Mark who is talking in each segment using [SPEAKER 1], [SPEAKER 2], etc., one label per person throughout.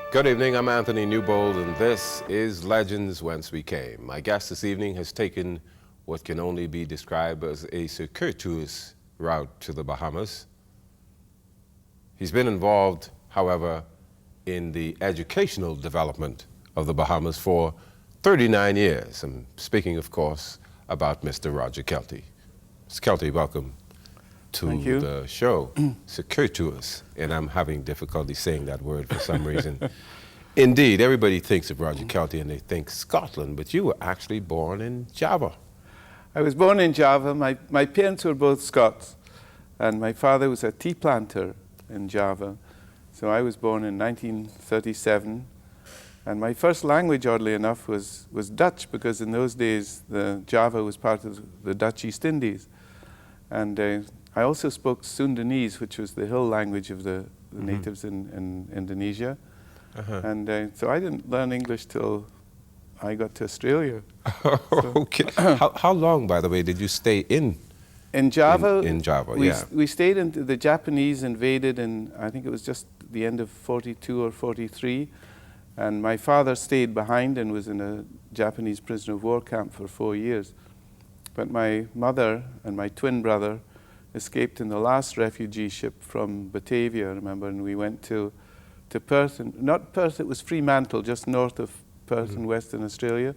[SPEAKER 1] Good evening, I'm Anthony Newbold, and this is Legends Whence We Came. My guest this evening has taken what can only be described as a circuitous route to the Bahamas. He's been involved, however, in the educational development of the Bahamas for 39 years. I'm speaking, of course, about Mr. Roger Kelty. Mr. Kelty, welcome to the show. Circuitous, and I'm having difficulty saying that word for some reason. Indeed, everybody thinks of Roger Kelty and they think Scotland, but you were actually born in Java.
[SPEAKER 2] I was born in Java. My parents were both Scots, and my father was a tea planter in Java. So I was born in 1937, and my first language, oddly enough, was Dutch, because in those days Java was part of the Dutch East Indies. And I also spoke Sundanese, which was the hill language of the natives in Indonesia. And so I didn't learn English till I got to Australia.
[SPEAKER 1] Okay. How long, by the way, did you stay in
[SPEAKER 2] Java?
[SPEAKER 1] In Java,
[SPEAKER 2] we stayed until the Japanese invaded in, I think it was just the end of 42 or 43. And my father stayed behind and was in a Japanese prisoner of war camp for 4 years. But my mother and my twin brother escaped in the last refugee ship from Batavia, I remember, and we went to Perth, and not Perth, it was Fremantle, just north of Perth in Western Australia,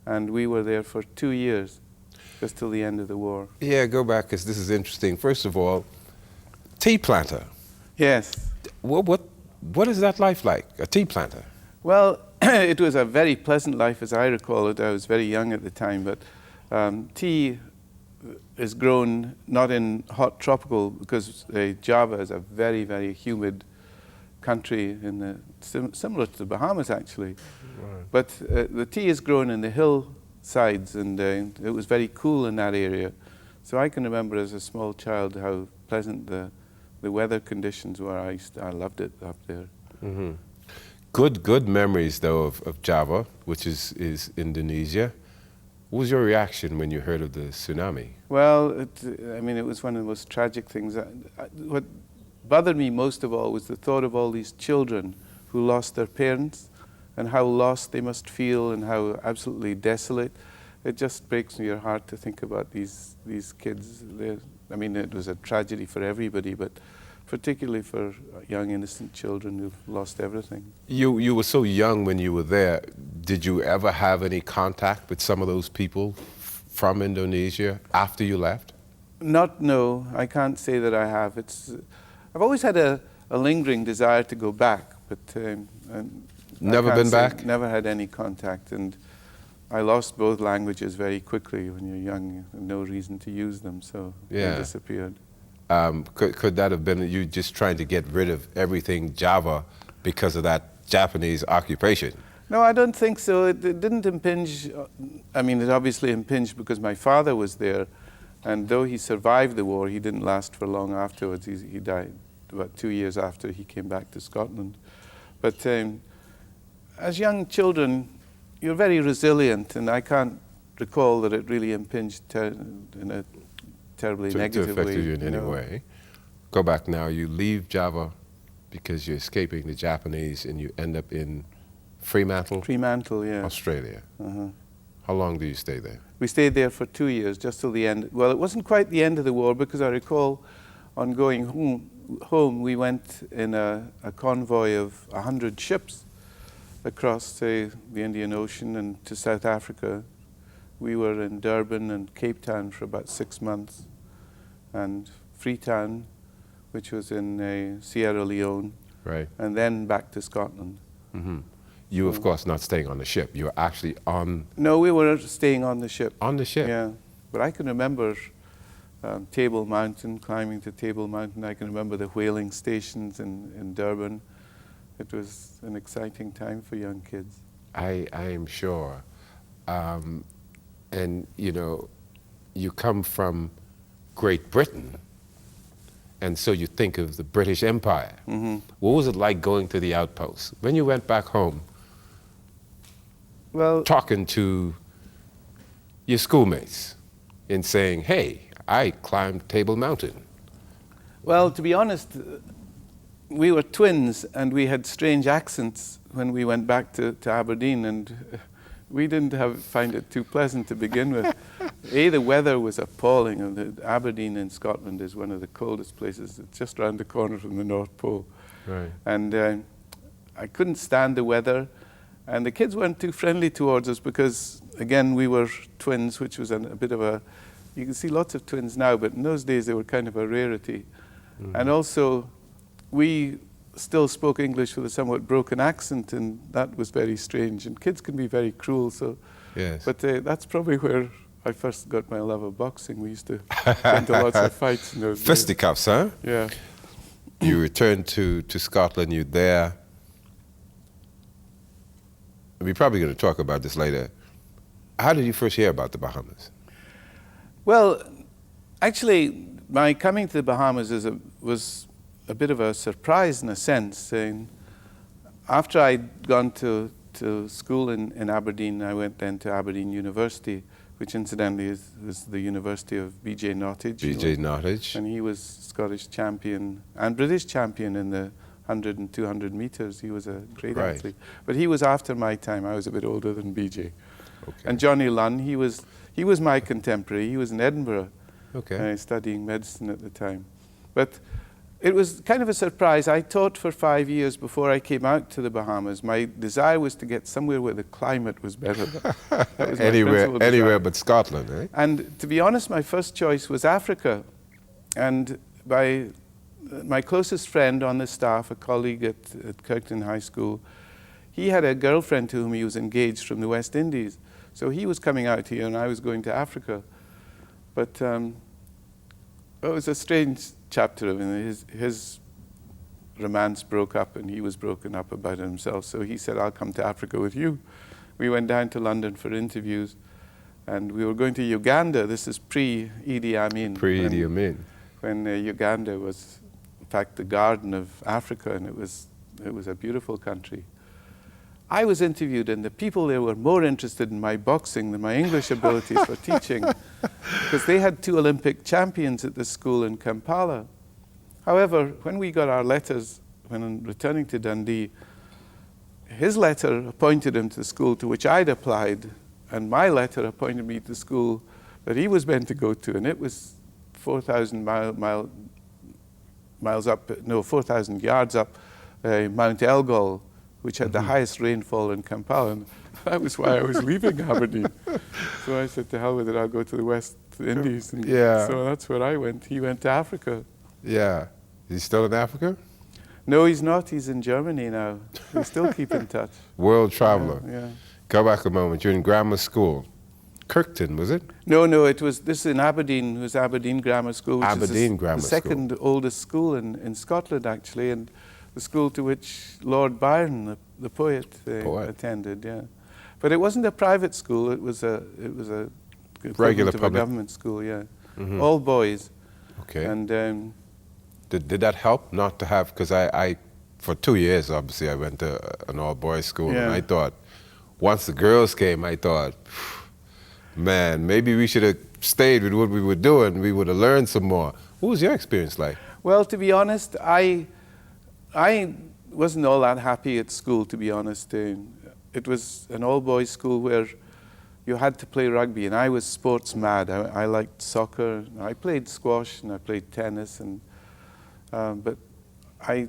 [SPEAKER 2] and we were there for 2 years, just till the end of the war.
[SPEAKER 1] Yeah, go back, because this is interesting. First of all, tea planter.
[SPEAKER 2] Yes.
[SPEAKER 1] What is that life like, a tea planter?
[SPEAKER 2] Well, it was a very pleasant life as I recall it. I was very young at the time, but tea is grown not in hot tropical, because Java is a very, very humid country, similar to the Bahamas actually. Right. But the tea is grown in the hillsides, and it was very cool in that area. So I can remember as a small child how pleasant the weather conditions were. I loved it up there.
[SPEAKER 1] Mm-hmm. Good memories though of Java, which is Indonesia. What was your reaction when you heard of the tsunami?
[SPEAKER 2] Well, it was one of the most tragic things. What bothered me most of all was the thought of all these children who lost their parents, and how lost they must feel, and how absolutely desolate. It just breaks your heart to think about these kids. It was a tragedy for everybody, but particularly for young innocent children who've lost everything.
[SPEAKER 1] You were so young when you were there. Did you ever have any contact with some of those people from Indonesia after you left?
[SPEAKER 2] No, I can't say that I have. I've always had a lingering desire to go back, but
[SPEAKER 1] never been back?
[SPEAKER 2] Never had any contact, and I lost both languages very quickly. When you're young, no reason to use them, so they disappeared.
[SPEAKER 1] Could that have been you just trying to get rid of everything Java because of that Japanese occupation?
[SPEAKER 2] No, I don't think so. It didn't impinge. It obviously impinged because my father was there, and though he survived the war, he didn't last for long afterwards. He died about 2 years after he came back to Scotland. But as young children, you're very resilient, and I can't recall that it really impinged in a terribly negative way.
[SPEAKER 1] To affect you in any way. Go back now, you leave Java because you're escaping the Japanese, and you end up in Fremantle?
[SPEAKER 2] Fremantle, yeah.
[SPEAKER 1] Australia. How long do you stay there?
[SPEAKER 2] We stayed there for 2 years, just till the end. Well, it wasn't quite the end of the war, because I recall on going home we went in a convoy of 100 ships across the Indian Ocean and to South Africa. We were in Durban and Cape Town for about 6 months, and Freetown, which was in Sierra Leone,
[SPEAKER 1] right,
[SPEAKER 2] and then back to Scotland.
[SPEAKER 1] Mm-hmm. You, of course, not staying on the ship. You were actually on...
[SPEAKER 2] No, we were staying on the ship.
[SPEAKER 1] On the ship?
[SPEAKER 2] Yeah. But I can remember Table Mountain, climbing to Table Mountain. I can remember the whaling stations in Durban. It was an exciting time for young kids.
[SPEAKER 1] I am sure. And, you come from Great Britain, and so you think of the British Empire. Mm-hmm. What was it like going to the outposts? When you went back home, talking to your schoolmates and saying, hey, I climbed Table Mountain.
[SPEAKER 2] Well, to be honest, we were twins, and we had strange accents when we went back to Aberdeen, and we didn't find it too pleasant to begin with. The weather was appalling, and Aberdeen in Scotland is one of the coldest places. It's just around the corner from the North Pole.
[SPEAKER 1] Right.
[SPEAKER 2] And I couldn't stand the weather, and the kids weren't too friendly towards us because, again, we were twins, which was a bit of a... You can see lots of twins now, but in those days they were kind of a rarity. Mm-hmm. And also, we still spoke English with a somewhat broken accent, and that was very strange. And kids can be very cruel, so...
[SPEAKER 1] Yes.
[SPEAKER 2] But that's probably where I first got my love of boxing. We used to get into lots of fights in those days.
[SPEAKER 1] Fisticuffs, huh?
[SPEAKER 2] Yeah.
[SPEAKER 1] You returned to Scotland, you're there. We're probably going to talk about this later. How did you first hear about the Bahamas?
[SPEAKER 2] Well, actually, my coming to the Bahamas was a bit of a surprise in a sense. After I'd gone to school in Aberdeen, I went then to Aberdeen University, which incidentally is the University of B.J. Nottage.
[SPEAKER 1] B.J. Nottage.
[SPEAKER 2] And he was Scottish champion and British champion in the 100 and 200 meters. He was a great athlete. But he was after my time. I was a bit older than B.J. Okay. And Johnny Lunn, he was my contemporary. He was in Edinburgh, studying medicine at the time. But it was kind of a surprise. I taught for 5 years before I came out to the Bahamas. My desire was to get somewhere where the climate was better. That was
[SPEAKER 1] anywhere but Scotland, eh?
[SPEAKER 2] And to be honest, my first choice was Africa. And my closest friend on the staff, a colleague at Kirkton High School, he had a girlfriend to whom he was engaged from the West Indies. So he was coming out here and I was going to Africa. But it was a strange chapter of it. His romance broke up and he was broken up about it himself. So he said, I'll come to Africa with you. We went down to London for interviews and we were going to Uganda. This is pre-Idi Amin.
[SPEAKER 1] Pre-Idi Amin.
[SPEAKER 2] When Uganda was, in fact, the garden of Africa, and it was a beautiful country. I was interviewed, and the people there were more interested in my boxing than my English abilities for teaching, because they had 2 Olympic champions at the school in Kampala. However, when we got our letters, when returning to Dundee, his letter appointed him to the school to which I'd applied, and my letter appointed me to the school that he was meant to go to, and it was 4,000 yards up Mount Elgol, which had the highest rainfall in Kampala, and that was why I was leaving Aberdeen. So I said, to hell with it, I'll go to the West Indies. And so that's where I went. He went to Africa.
[SPEAKER 1] Yeah. Is he still in Africa?
[SPEAKER 2] No, he's not. He's in Germany now. We still keep in touch.
[SPEAKER 1] World traveler.
[SPEAKER 2] Yeah.
[SPEAKER 1] Go back a moment. You're in grammar school. Kirkton, was it?
[SPEAKER 2] No, this in Aberdeen. It was Aberdeen Grammar School, which is the second oldest school in Scotland, actually, and the school to which Lord Byron, the poet, attended. Yeah, but it wasn't a private school. It was a
[SPEAKER 1] regular public
[SPEAKER 2] government school. Yeah, all boys.
[SPEAKER 1] Okay.
[SPEAKER 2] And
[SPEAKER 1] did that help not to have? Because I for 2 years obviously I went to an all boys school, and I thought once the girls came, I thought, man, maybe we should have stayed with what we were doing. We would have learned some more. What was your experience like?
[SPEAKER 2] Well, to be honest, I wasn't all that happy at school, to be honest. It was an all-boys school where you had to play rugby, and I was sports mad. I liked soccer. I played squash, and I played tennis, but I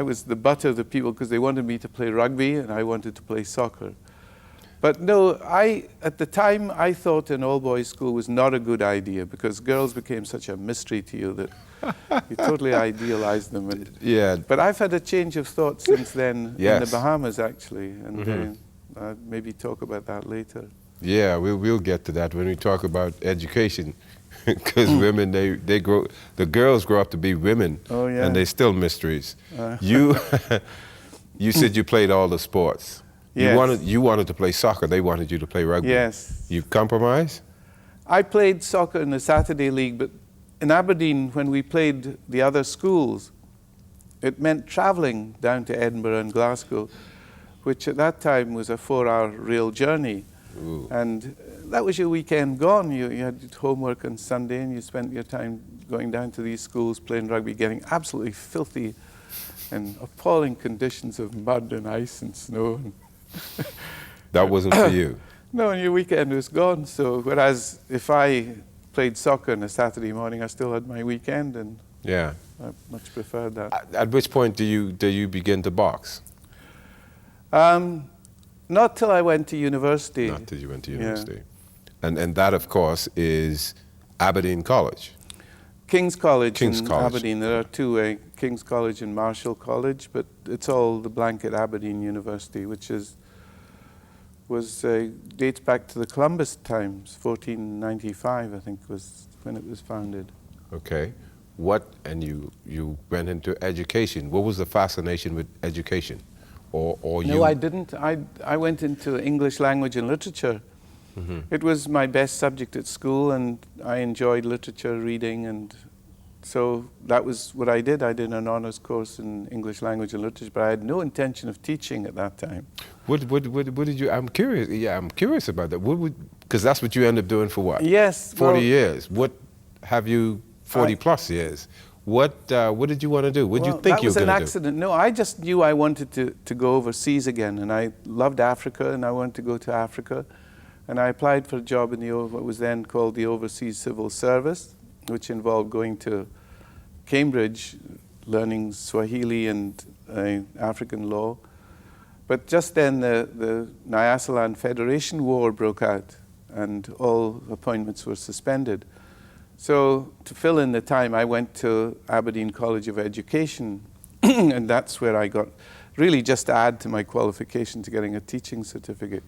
[SPEAKER 2] was the butt of the people because they wanted me to play rugby, and I wanted to play soccer. But no, at the time, I thought an all-boys school was not a good idea because girls became such a mystery to you that you totally idealized them. But I've had a change of thought since then in the Bahamas, actually, and maybe talk about that later.
[SPEAKER 1] Yeah, we'll get to that when we talk about education, because women, the girls grow up to be women, and they're still mysteries. You said you played all the sports.
[SPEAKER 2] Yes.
[SPEAKER 1] You wanted to play soccer. They wanted you to play rugby.
[SPEAKER 2] Yes.
[SPEAKER 1] You've compromised?
[SPEAKER 2] I played soccer in the Saturday League, but in Aberdeen, when we played the other schools, it meant traveling down to Edinburgh and Glasgow, which at that time was a 4-hour rail journey.
[SPEAKER 1] Ooh.
[SPEAKER 2] And that was your weekend gone. You had homework on Sunday, and you spent your time going down to these schools, playing rugby, getting absolutely filthy and appalling conditions of mud and ice and snow.
[SPEAKER 1] That wasn't for you.
[SPEAKER 2] No, and your weekend was gone. So whereas if I played soccer on a Saturday morning, I still had my weekend, and
[SPEAKER 1] Yeah.
[SPEAKER 2] I much preferred that.
[SPEAKER 1] At which point do you begin to box?
[SPEAKER 2] Not till I went to university.
[SPEAKER 1] Not till you went to university. And that, of course, is Aberdeen College.
[SPEAKER 2] King's College
[SPEAKER 1] King's
[SPEAKER 2] in
[SPEAKER 1] College.
[SPEAKER 2] Aberdeen. There are two, King's College and Marshall College, but it's all the blanket Aberdeen University, which dates back to the Columbus times. 1495, I think, was when it was founded.
[SPEAKER 1] Okay. And you went into education. What was the fascination with education?
[SPEAKER 2] No, I didn't. I went into English language and literature.
[SPEAKER 1] Mm-hmm.
[SPEAKER 2] It was my best subject at school, and I enjoyed literature, reading, and so that was what I did. I did an honors course in English language and literature, but I had no intention of teaching at that time.
[SPEAKER 1] What did you? I'm curious. Yeah, I'm curious about that. Because that's what you ended up doing for what?
[SPEAKER 2] Yes,
[SPEAKER 1] 40 years. What have you? 40 plus years. What did you want to do? What did you think you were going to do?
[SPEAKER 2] That was an accident. No, I just knew I wanted to go overseas again, and I loved Africa, and I wanted to go to Africa. And I applied for a job in what was then called the Overseas Civil Service, which involved going to Cambridge, learning Swahili and African law. But just then the Nyasaland Federation War broke out, and all appointments were suspended. So to fill in the time, I went to Aberdeen College of Education, and that's where I got, really just to add to my qualification to getting a teaching certificate.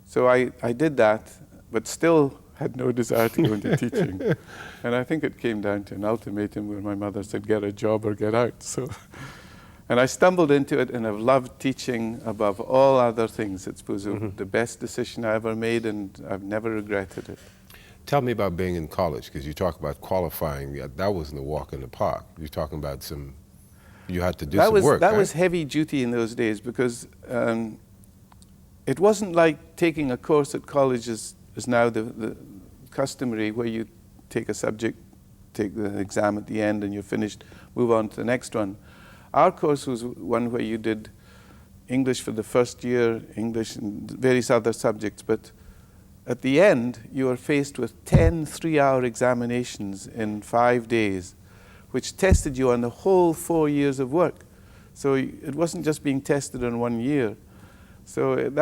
[SPEAKER 2] So I did that, but still had no desire to go into teaching. And I think it came down to an ultimatum where my mother said, get a job or get out. So, and I stumbled into it, and I've loved teaching above all other things. It's the best decision I ever made, and I've never regretted it.
[SPEAKER 1] Tell me about being in college, because you talk about qualifying. That wasn't a walk in the park. You're talking about you had to do some work,
[SPEAKER 2] That
[SPEAKER 1] right?
[SPEAKER 2] was heavy duty in those days, because it wasn't like taking a course at college is now the customary, where you take a subject, take the exam at the end, and you're finished, move on to the next one. Our course was one where you did English for the first year, English and various other subjects, but at the end, you were faced with 10 3-hour examinations in 5 days, which tested you on the whole 4 years of work. So it wasn't just being tested on 1 year. So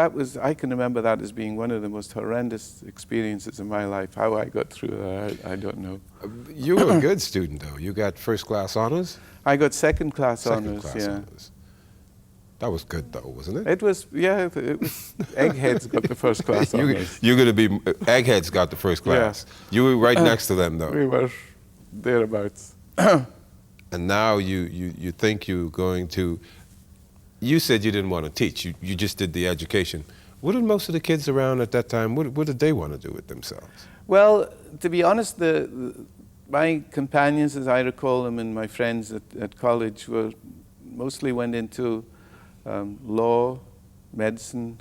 [SPEAKER 2] I can remember that as being one of the most horrendous experiences in my life. How I got through that, I don't know.
[SPEAKER 1] You were a good student, though. You got first-class honors?
[SPEAKER 2] I got second-class honors, yeah.
[SPEAKER 1] Honors. That was good, though, wasn't it?
[SPEAKER 2] It was, yeah, it was, Eggheads got the first-class honors.
[SPEAKER 1] You're going to be, Eggheads got the first class.
[SPEAKER 2] Yeah.
[SPEAKER 1] You were right next to them, though.
[SPEAKER 2] We were thereabouts.
[SPEAKER 1] And now you think you're going to, you said you didn't want to teach, you just did the education. What did most of the kids around at that time, what did they want to do with themselves?
[SPEAKER 2] Well, to be honest, my companions, as I recall them, and my friends at college mostly went into law, medicine,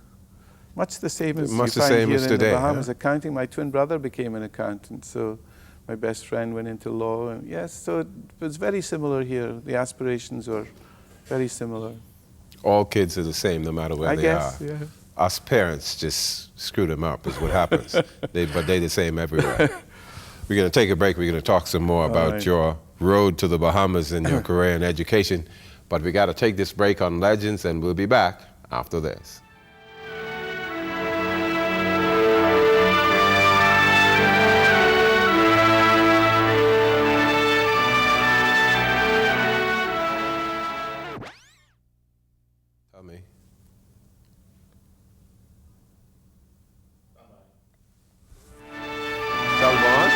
[SPEAKER 2] much the same as you find here in the Bahamas.
[SPEAKER 1] Yeah.
[SPEAKER 2] Accounting. My twin brother became an accountant, so my best friend went into law. And yes, so it was very similar here. The aspirations were very similar.
[SPEAKER 1] All kids are the same, no matter where they are.
[SPEAKER 2] I guess, yeah.
[SPEAKER 1] Us parents just screw them up, is what happens. But they're the same everywhere. We're going to take a break. We're going to talk some more about your road to the Bahamas and your career in education. But we got to take this break on Legends, and we'll be back after this. Tell me. Taliban?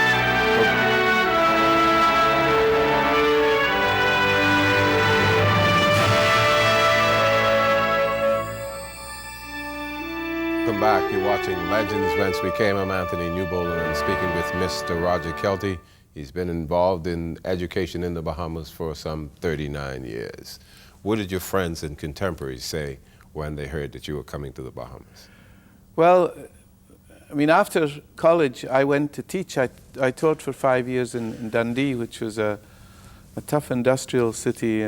[SPEAKER 1] Welcome back. You're watching Legends Whence We Came. I'm Anthony Newbold, and I'm speaking with Mr. Roger Kelty. He's been involved in education in the Bahamas for some 39 years. What did your friends and contemporaries say when they heard that you were coming to the Bahamas?
[SPEAKER 2] Well, I mean, after college, I went to teach. I taught for 5 years in Dundee, which was a tough industrial city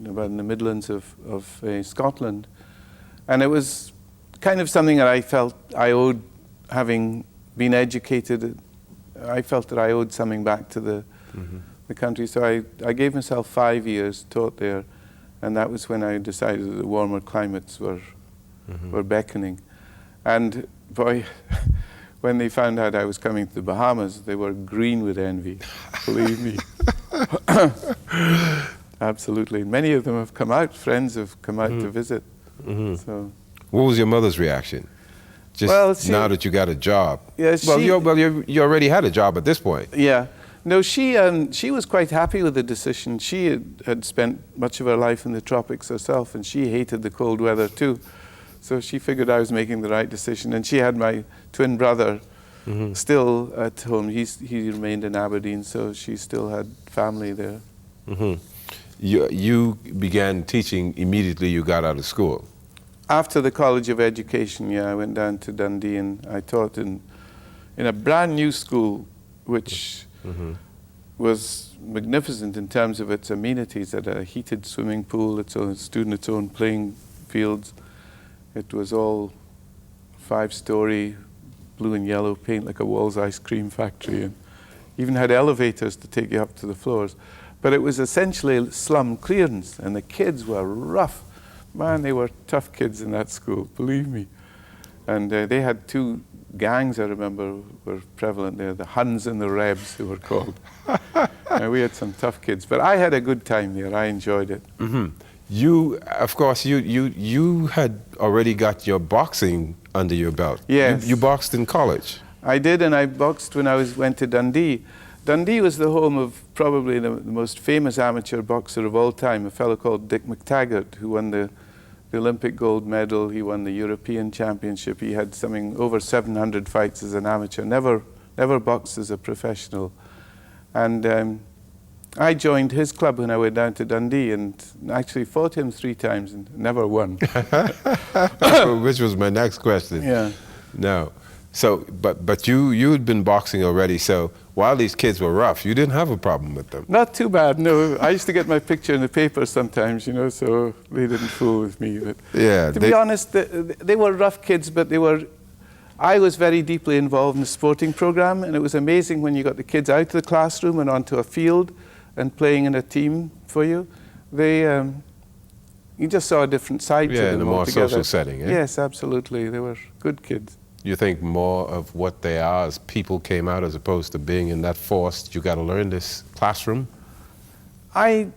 [SPEAKER 2] about in the Midlands of Scotland. And it was kind of something that I felt I owed, having been educated. I felt that I owed something back to the country. So I gave myself 5 years, taught there, and that was when I decided that the warmer climates were beckoning. And boy, when they found out I was coming to the Bahamas, they were green with envy, believe me. Absolutely. Many of them have come out, friends have come out to visit. So,
[SPEAKER 3] what was your mother's reaction? Just
[SPEAKER 2] well,
[SPEAKER 3] now that you got a job?
[SPEAKER 2] Yeah,
[SPEAKER 3] you already had a job at this point.
[SPEAKER 2] Yeah. No, she was quite happy with the decision. She had spent much of her life in the tropics herself, and she hated the cold weather too. So she figured I was making the right decision. And she had my twin brother still at home. He remained in Aberdeen, so she still had family there.
[SPEAKER 3] You began teaching immediately you got out of school?
[SPEAKER 2] After the College of Education, yeah, I went down to Dundee and I taught in a brand new school, which was magnificent in terms of its amenities. It had a heated swimming pool, its own playing fields. It was all 5-story, blue and yellow paint like a Wall's ice cream factory, and even had elevators to take you up to the floors. But it was essentially slum clearance, and the kids were rough. Man, they were tough kids in that school, believe me. And they had 2 gangs, I remember, were prevalent there, the Huns and the Rebs, who were called. We had some tough kids, but I had a good time there. I enjoyed it.
[SPEAKER 3] You, of course, you had already got your boxing under your belt.
[SPEAKER 2] Yes.
[SPEAKER 3] You boxed in college.
[SPEAKER 2] I did, and I boxed when I went to Dundee. Dundee was the home of probably the most famous amateur boxer of all time, a fellow called Dick McTaggart, who won the Olympic gold medal. He won the European Championship. He had something over 700 fights as an amateur, never boxed as a professional. And I joined his club when I went down to Dundee and actually fought him 3 times and never won.
[SPEAKER 3] Which was my next question.
[SPEAKER 2] Yeah.
[SPEAKER 3] No. So, but you had been boxing already, so while these kids were rough, you didn't have a problem with them.
[SPEAKER 2] Not too bad, no. I used to get my picture in the paper sometimes, you know, so they didn't fool with me. But
[SPEAKER 3] Yeah.
[SPEAKER 2] to be honest, they were rough kids, but I was very deeply involved in the sporting program, and it was amazing when you got the kids out of the classroom and onto a field and playing in a team for you. You just saw a different side to them.
[SPEAKER 3] Yeah, in a more
[SPEAKER 2] altogether.
[SPEAKER 3] social setting, eh?
[SPEAKER 2] Yes, absolutely. They were good kids.
[SPEAKER 3] You think more of what they are as people came out as opposed to being in that forced, you got to learn this classroom?
[SPEAKER 2] I